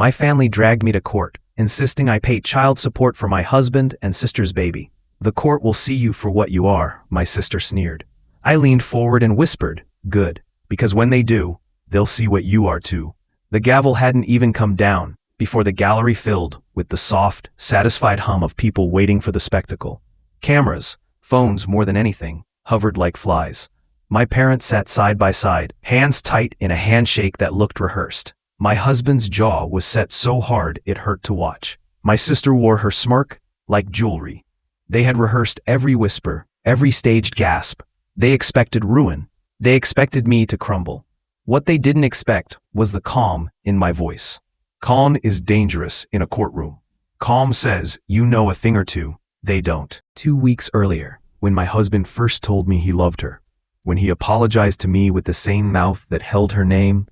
My family dragged me to court, insisting I pay child support for my husband and sister's baby. The court will see you for what you are, my sister sneered. I leaned forward and whispered, good, because when they do, they'll see what you are too. The gavel hadn't even come down before the gallery filled with the soft, satisfied hum of people waiting for the spectacle. Cameras, phones more than anything, hovered like flies. My parents sat side by side, hands tight in a handshake that looked rehearsed. My husband's jaw was set so hard it hurt to watch. My sister wore her smirk like jewelry. They had rehearsed every whisper, every staged gasp. They expected ruin. They expected me to crumble. What they didn't expect was the calm in my voice. Calm is dangerous in a courtroom. Calm says you know a thing or two. They don't. 2 weeks earlier, when my husband first told me he loved her, when he apologized to me with the same mouth that held her name,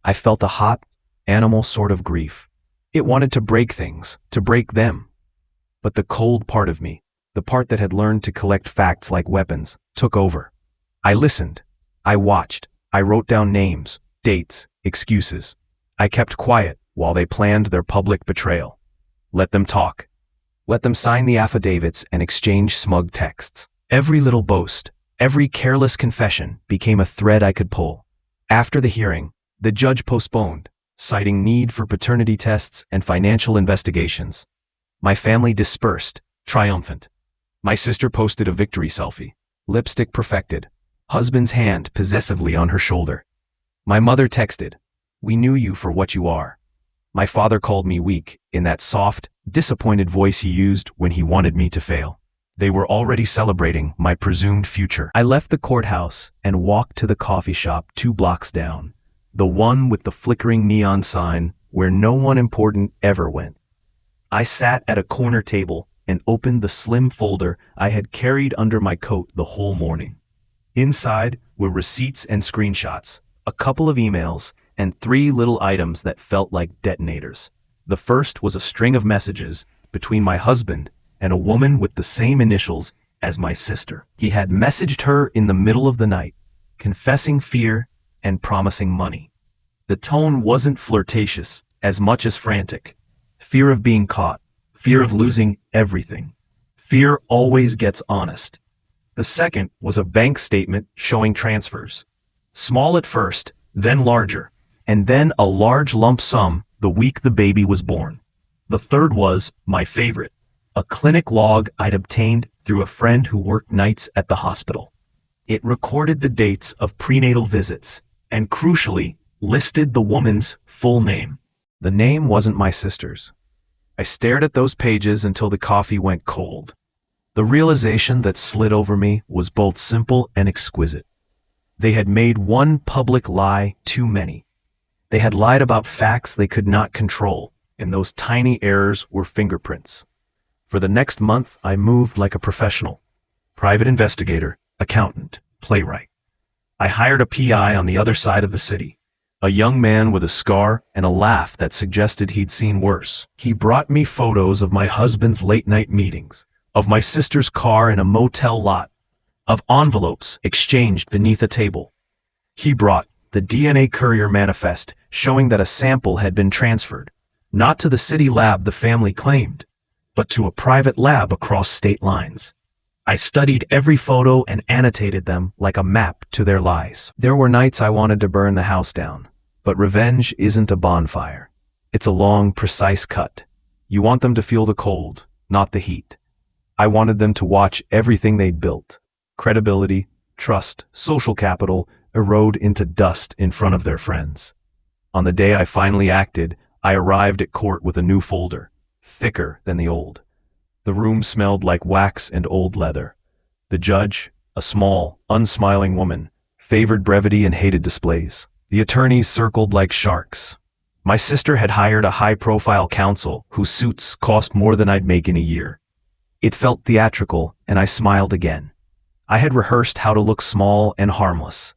I felt a hot, animal sort of grief. It wanted to break things, to break them. But the cold part of me, the part that had learned to collect facts like weapons, took over. I listened. I watched. I wrote down names, dates, excuses. I kept quiet while they planned their public betrayal. Let them talk. Let them sign the affidavits and exchange smug texts. Every little boast, every careless confession became a thread I could pull. After the hearing, the judge postponed, citing need for paternity tests and financial investigations. My family dispersed, triumphant. My sister posted a victory selfie, lipstick perfected, husband's hand possessively on her shoulder. My mother texted, "We knew you for what you are." My father called me weak in that soft, disappointed voice he used when he wanted me to fail. They were already celebrating my presumed future. I left the courthouse and walked to the coffee shop 2 blocks down, the one with the flickering neon sign where no one important ever went. I sat at a corner table and opened the slim folder I had carried under my coat the whole morning. Inside were receipts and screenshots, a couple of emails, and 3 little items that felt like detonators. The first was a string of messages between my husband and a woman with the same initials as my sister. He had messaged her in the middle of the night, confessing fear and promising money. The tone wasn't flirtatious as much as frantic. Fear of being caught, fear of losing everything. Fear always gets honest. The second was a bank statement showing transfers. Small at first, then larger, and then a large lump sum the week the baby was born. The third was, my favorite, a clinic log I'd obtained through a friend who worked nights at the hospital. It recorded the dates of prenatal visits, and crucially, listed the woman's full name. The name wasn't my sister's. I stared at those pages until the coffee went cold. The realization that slid over me was both simple and exquisite. They had made one public lie too many. They had lied about facts they could not control, and those tiny errors were fingerprints. For the next month, I moved like a professional. Private investigator, accountant, playwright. I hired a PI on the other side of the city. A young man with a scar and a laugh that suggested he'd seen worse. He brought me photos of my husband's late-night meetings, of my sister's car in a motel lot, of envelopes exchanged beneath a table. He brought the DNA courier manifest showing that a sample had been transferred, not to the city lab the family claimed, but to a private lab across state lines. I studied every photo and annotated them like a map to their lies. There were nights I wanted to burn the house down, but revenge isn't a bonfire. It's a long, precise cut. You want them to feel the cold, not the heat. I wanted them to watch everything they'd built, credibility, trust, social capital, erode into dust in front of their friends. On the day I finally acted, I arrived at court with a new folder, thicker than the old. The room smelled like wax and old leather. The judge, a small, unsmiling woman, favored brevity and hated displays. The attorneys circled like sharks. My sister had hired a high-profile counsel whose suits cost more than I'd make in a year. It felt theatrical, and I smiled again. I had rehearsed how to look small and harmless.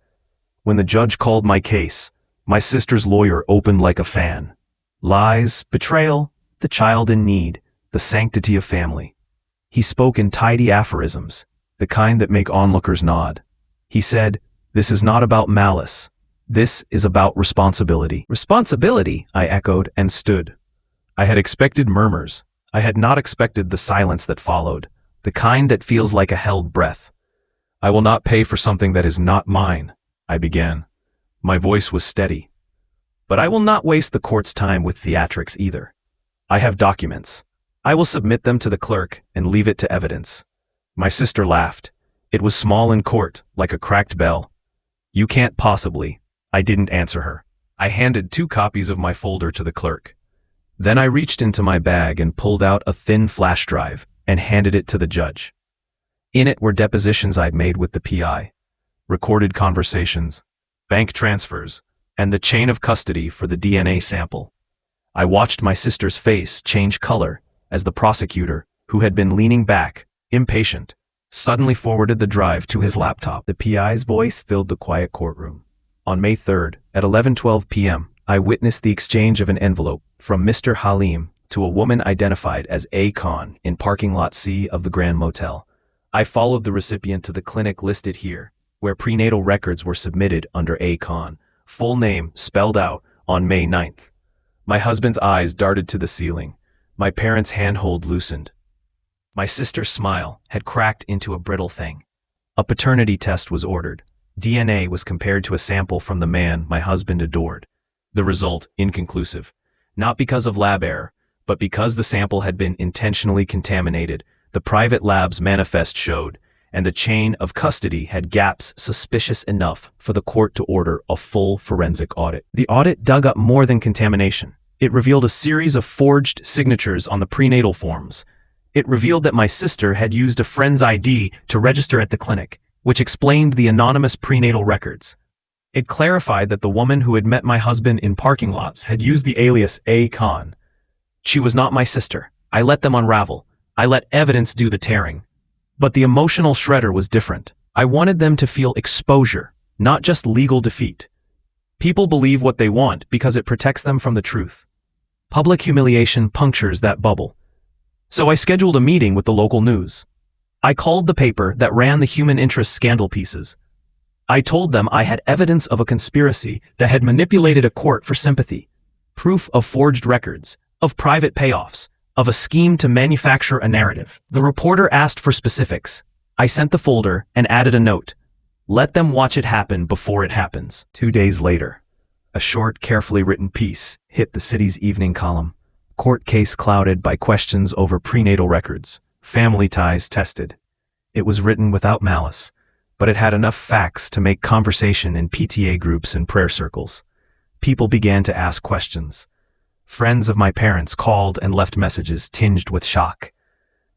When the judge called my case, my sister's lawyer opened like a fan. Lies, betrayal, the child in need, the sanctity of family. He spoke in tidy aphorisms, the kind that make onlookers nod. He said, "This is not about malice. This is about responsibility. Responsibility, I echoed and stood. I had expected murmurs. I had not expected the silence that followed, the kind that feels like a held breath. I will not pay for something that is not mine, I began. My voice was steady. But I will not waste the court's time with theatrics either. I have documents. I will submit them to the clerk and leave it to evidence. My sister laughed. It was small in court, like a cracked bell. You can't possibly. I didn't answer her. I handed 2 copies of my folder to the clerk. Then I reached into my bag and pulled out a thin flash drive and handed it to the judge. In it were depositions I'd made with the PI, recorded conversations, bank transfers, and the chain of custody for the DNA sample. I watched my sister's face change color as the prosecutor, who had been leaning back, impatient, suddenly forwarded the drive to his laptop. The PI's voice filled the quiet courtroom. On May 3rd, at 11:12 p.m., I witnessed the exchange of an envelope from Mr. Halim to a woman identified as A. Khan in parking lot C of the Grand Motel. I followed the recipient to the clinic listed here, where prenatal records were submitted under A. Khan, full name spelled out, on May 9th. My husband's eyes darted to the ceiling. My parents' handhold loosened. My sister's smile had cracked into a brittle thing. A paternity test was ordered. DNA was compared to a sample from the man my husband adored. The result, inconclusive. Not because of lab error, but because the sample had been intentionally contaminated, the private lab's manifest showed, and the chain of custody had gaps suspicious enough for the court to order a full forensic audit. The audit dug up more than contamination. It revealed a series of forged signatures on the prenatal forms. It revealed that my sister had used a friend's ID to register at the clinic, which explained the anonymous prenatal records. It clarified that the woman who had met my husband in parking lots had used the alias A. Khan. She was not my sister. I let them unravel. I let evidence do the tearing. But the emotional shredder was different. I wanted them to feel exposure, not just legal defeat. People believe what they want because it protects them from the truth. Public humiliation punctures that bubble. So I scheduled a meeting with the local news. I called the paper that ran the human interest scandal pieces. I told them I had evidence of a conspiracy that had manipulated a court for sympathy, proof of forged records, of private payoffs, of a scheme to manufacture a narrative. The reporter asked for specifics. I sent the folder and added a note. Let them watch it happen before it happens. 2 days later, a short, carefully written piece hit the city's evening column. Court case clouded by questions over prenatal records, family ties tested. It was written without malice, but it had enough facts to make conversation in PTA groups and prayer circles. People began to ask questions. Friends of my parents called and left messages tinged with shock.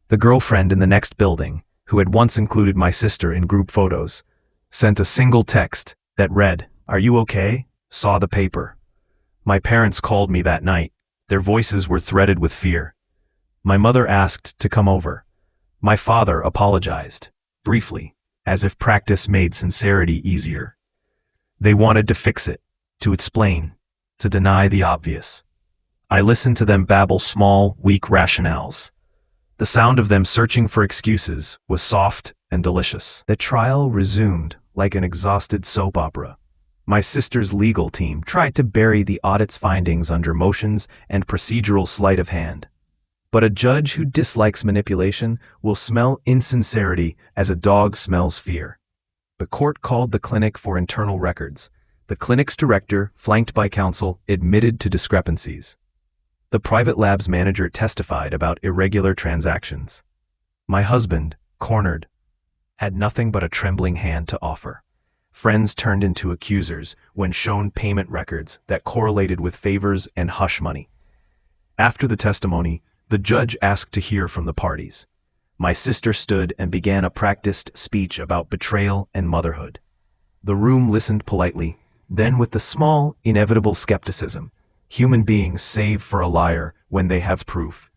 The girlfriend in the next building, who had once included my sister in group photos, sent a single text that read, "Are you okay? Saw the paper." My parents called me that night. Their voices were threaded with fear. My mother asked to come over. My father apologized, briefly, as if practice made sincerity easier. They wanted to fix it, to explain, to deny the obvious. I listened to them babble small, weak rationales. The sound of them searching for excuses was soft and delicious. The trial resumed like an exhausted soap opera. My sister's legal team tried to bury the audit's findings under motions and procedural sleight of hand. But a judge who dislikes manipulation will smell insincerity as a dog smells fear. The court called the clinic for internal records. The clinic's director, flanked by counsel, admitted to discrepancies. The private lab's manager testified about irregular transactions. My husband, cornered, had nothing but a trembling hand to offer. Friends turned into accusers when shown payment records that correlated with favors and hush money. After the testimony, the judge asked to hear from the parties. My sister stood and began a practiced speech about betrayal and motherhood. The room listened politely, then with the small, inevitable skepticism. Human beings save for a liar when they have proof.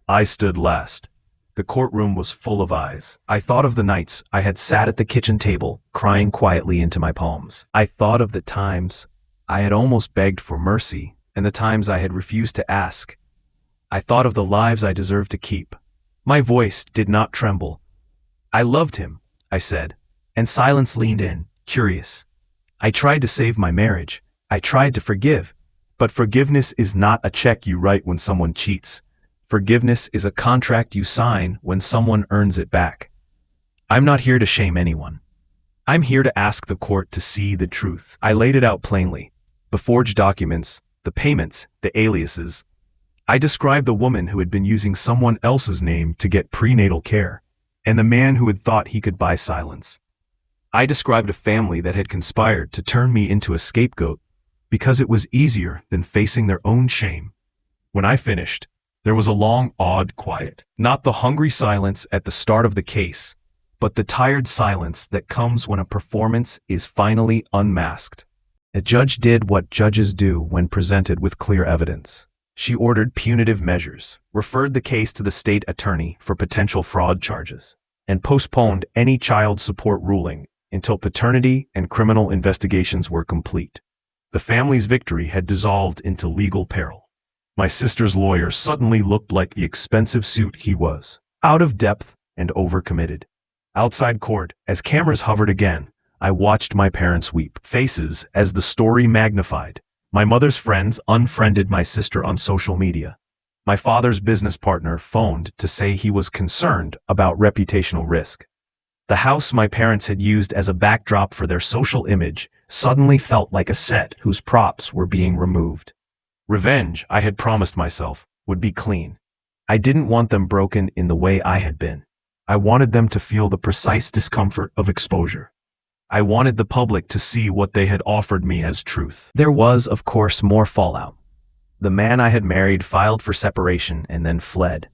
I stood last. The courtroom was full of eyes. I thought of the nights I had sat at the kitchen table, crying quietly into my palms. I thought of the times I had almost begged for mercy, and the times I had refused to ask. I thought of the lives I deserved to keep. My voice did not tremble. I loved him, I said, and silence leaned in, curious. I tried to save my marriage. I tried to forgive. But forgiveness is not a check you write when someone cheats. Forgiveness is a contract you sign when someone earns it back. I'm not here to shame anyone. I'm here to ask the court to see the truth. I laid it out plainly. The forged documents, the payments, the aliases. I described the woman who had been using someone else's name to get prenatal care, and the man who had thought he could buy silence. I described a family that had conspired to turn me into a scapegoat because it was easier than facing their own shame. When I finished, there was a long, awed quiet. Not the hungry silence at the start of the case, but the tired silence that comes when a performance is finally unmasked. A judge did what judges do when presented with clear evidence. She ordered punitive measures, referred the case to the state attorney for potential fraud charges, and postponed any child support ruling until paternity and criminal investigations were complete. The family's victory had dissolved into legal peril. My sister's lawyer suddenly looked like the expensive suit he was, out of depth and overcommitted. Outside court, as cameras hovered again, I watched my parents weep faces as the story magnified. My mother's friends unfriended my sister on social media. My father's business partner phoned to say he was concerned about reputational risk. The house my parents had used as a backdrop for their social image suddenly felt like a set whose props were being removed. Revenge, I had promised myself, would be clean. I didn't want them broken in the way I had been. I wanted them to feel the precise discomfort of exposure. I wanted the public to see what they had offered me as truth. There was, of course, more fallout. The man I had married filed for separation and then fled.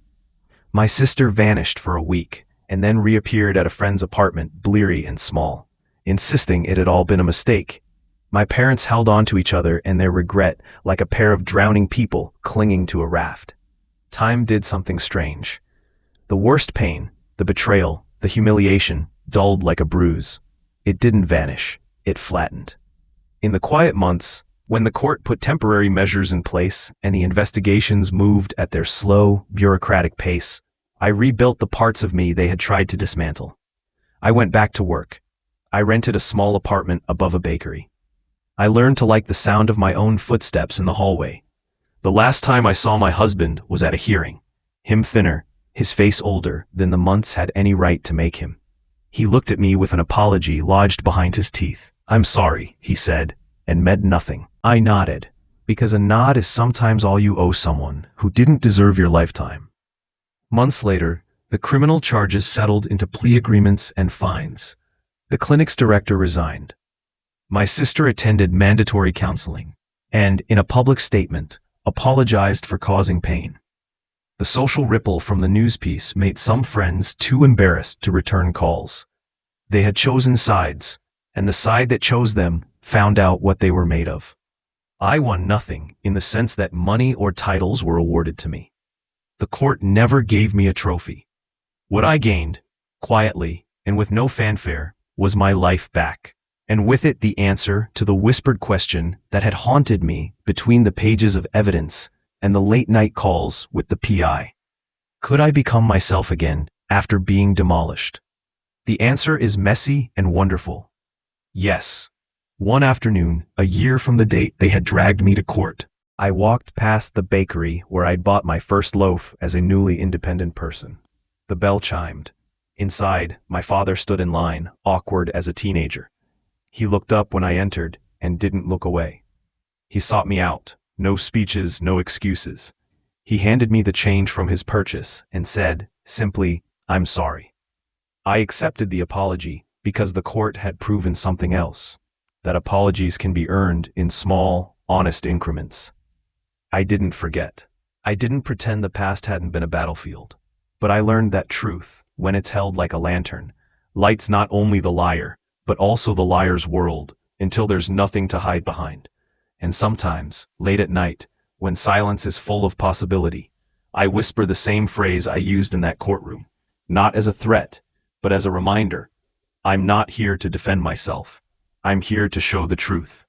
My sister vanished for a week and then reappeared at a friend's apartment, bleary and small, insisting it had all been a mistake. My parents held on to each other and their regret like a pair of drowning people clinging to a raft. Time did something strange. The worst pain, the betrayal, the humiliation, dulled like a bruise. It didn't vanish, it flattened. In the quiet months, when the court put temporary measures in place and the investigations moved at their slow, bureaucratic pace, I rebuilt the parts of me they had tried to dismantle. I went back to work. I rented a small apartment above a bakery. I learned to like the sound of my own footsteps in the hallway. The last time I saw my husband was at a hearing. Him thinner, his face older than the months had any right to make him. He looked at me with an apology lodged behind his teeth. "I'm sorry," he said, and meant nothing. I nodded, because a nod is sometimes all you owe someone who didn't deserve your lifetime. Months later, the criminal charges settled into plea agreements and fines. The clinic's director resigned. My sister attended mandatory counseling and, in a public statement, apologized for causing pain. The social ripple from the news piece made some friends too embarrassed to return calls. They had chosen sides, and the side that chose them found out what they were made of. I won nothing in the sense that money or titles were awarded to me. The court never gave me a trophy. What I gained, quietly and with no fanfare, was my life back, and with it the answer to the whispered question that had haunted me between the pages of evidence and the late-night calls with the PI. Could I become myself again after being demolished? The answer is messy and wonderful. Yes. One afternoon, a year from the date they had dragged me to court, I walked past the bakery where I'd bought my first loaf as a newly independent person. The bell chimed. Inside, my father stood in line, awkward as a teenager. He looked up when I entered and didn't look away. He sought me out. No speeches, no excuses. He handed me the change from his purchase and said, simply, "I'm sorry." I accepted the apology because the court had proven something else, that apologies can be earned in small, honest increments. I didn't forget. I didn't pretend the past hadn't been a battlefield. But I learned that truth, when it's held like a lantern, lights not only the liar, but also the liar's world, until there's nothing to hide behind. And sometimes, late at night, when silence is full of possibility, I whisper the same phrase I used in that courtroom, not as a threat, but as a reminder. I'm not here to defend myself. I'm here to show the truth.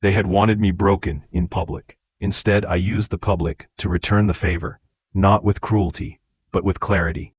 They had wanted me broken in public. Instead, I used the public to return the favor, not with cruelty, but with clarity.